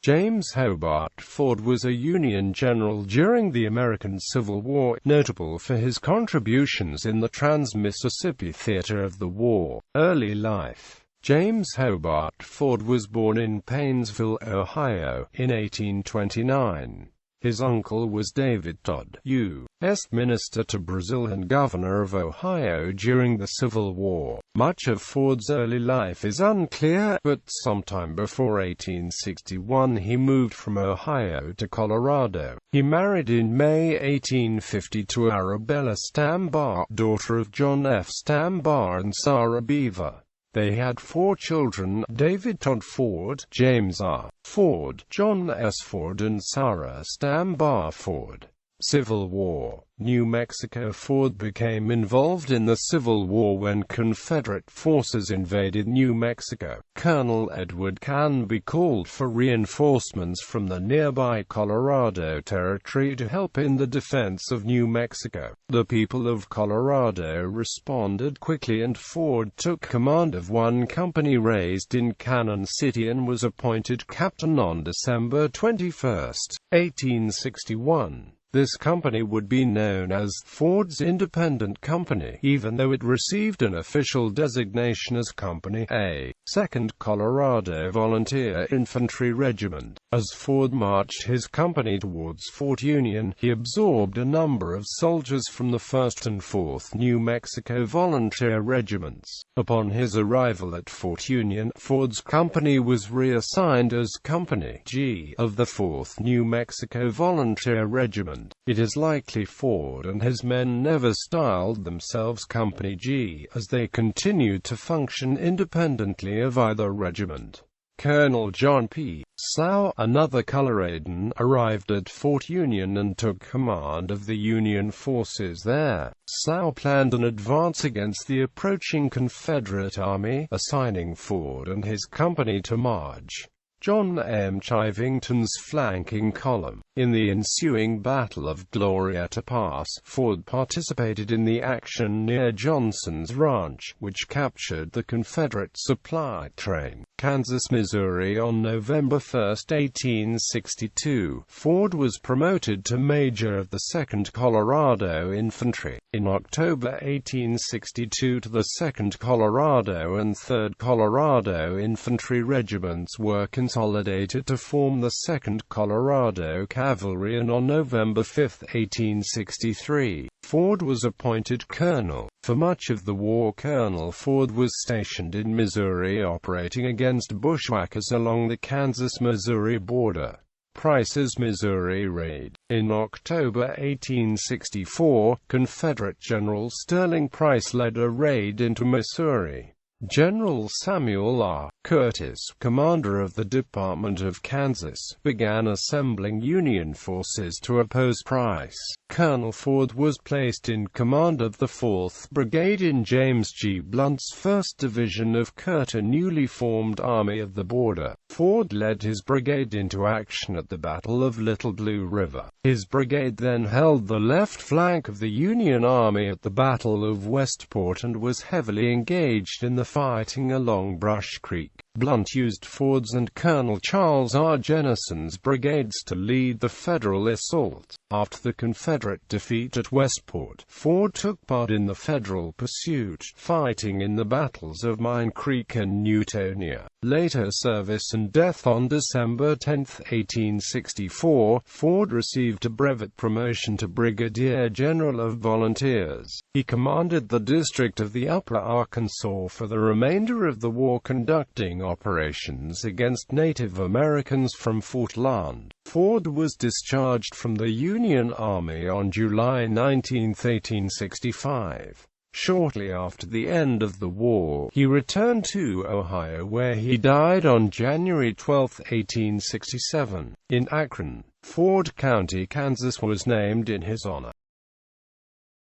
James Hobart Ford was a Union general during the American Civil War, notable for his contributions in the Trans-Mississippi theater of the war. Early life. James Hobart Ford was born in Painesville, Ohio, in 1829. His uncle was David Todd, U.S. Minister to Brazil and Governor of Ohio during the Civil War. Much of Ford's early life is unclear, but sometime before 1861 he moved from Ohio to Colorado. He married in May 1850 to Arabella Stambaugh, daughter of John F. Stambaugh and Sarah Beaver. They had 4 children: David Todd Ford, James R. Ford, John S. Ford and Sarah Stambaugh Ford. Civil War. New Mexico. Ford became involved in the Civil War when Confederate forces invaded New Mexico. Colonel Edward Canby called for reinforcements from the nearby Colorado Territory to help in the defense of New Mexico. The people of Colorado responded quickly and Ford took command of one company raised in Cannon City and was appointed captain on December 21, 1861. This company would be known as Ford's Independent Company, even though it received an official designation as Company A, 2nd Colorado Volunteer Infantry Regiment. As Ford marched his company towards Fort Union, he absorbed a number of soldiers from the 1st and 4th New Mexico Volunteer Regiments. Upon his arrival at Fort Union, Ford's company was reassigned as Company G of the 4th New Mexico Volunteer Regiment. It is likely Ford and his men never styled themselves Company G, as they continued to function independently of either regiment. Colonel John P. Slough, another Coloradan, arrived at Fort Union and took command of the Union forces there. Slough planned an advance against the approaching Confederate Army, assigning Ford and his company to Marge. John M. Chivington's flanking column. In the ensuing Battle of Glorieta Pass, Ford participated in the action near Johnson's Ranch, which captured the Confederate supply train. Kansas, Missouri. On November 1, 1862, Ford was promoted to Major of the 2nd Colorado Infantry. In October 1862, the 2nd Colorado and 3rd Colorado Infantry regiments were consolidated to form the 2nd Colorado Cavalry, and on November 5, 1863, Ford was appointed colonel. For much of the war, Colonel Ford was stationed in Missouri operating against bushwhackers along the Kansas-Missouri border. Price's Missouri Raid. In October 1864, Confederate General Sterling Price led a raid into Missouri. General Samuel R. Curtis, commander of the Department of Kansas, began assembling Union forces to oppose Price. Colonel Ford was placed in command of the 4th Brigade in James G. Blunt's 1st Division of Curtis' newly formed Army of the Border. Ford led his brigade into action at the Battle of Little Blue River. His brigade then held the left flank of the Union Army at the Battle of Westport and was heavily engaged in the fighting along Brush Creek. Blunt used Ford's and Colonel Charles R. Jennison's brigades to lead the Federal assault. After the Confederate defeat at Westport, Ford took part in the Federal pursuit, fighting in the battles of Mine Creek and Newtonia. Later service and death. On December 10, 1864, Ford received a brevet promotion to Brigadier General of Volunteers. He commanded the District of the Upper Arkansas for the remainder of the war, conducting operations against Native Americans from Fort Land. Ford was discharged from the Union Army on July 19, 1865. Shortly after the end of the war, he returned to Ohio, where he died on January 12, 1867. In Akron, Ford County, Kansas was named in his honor.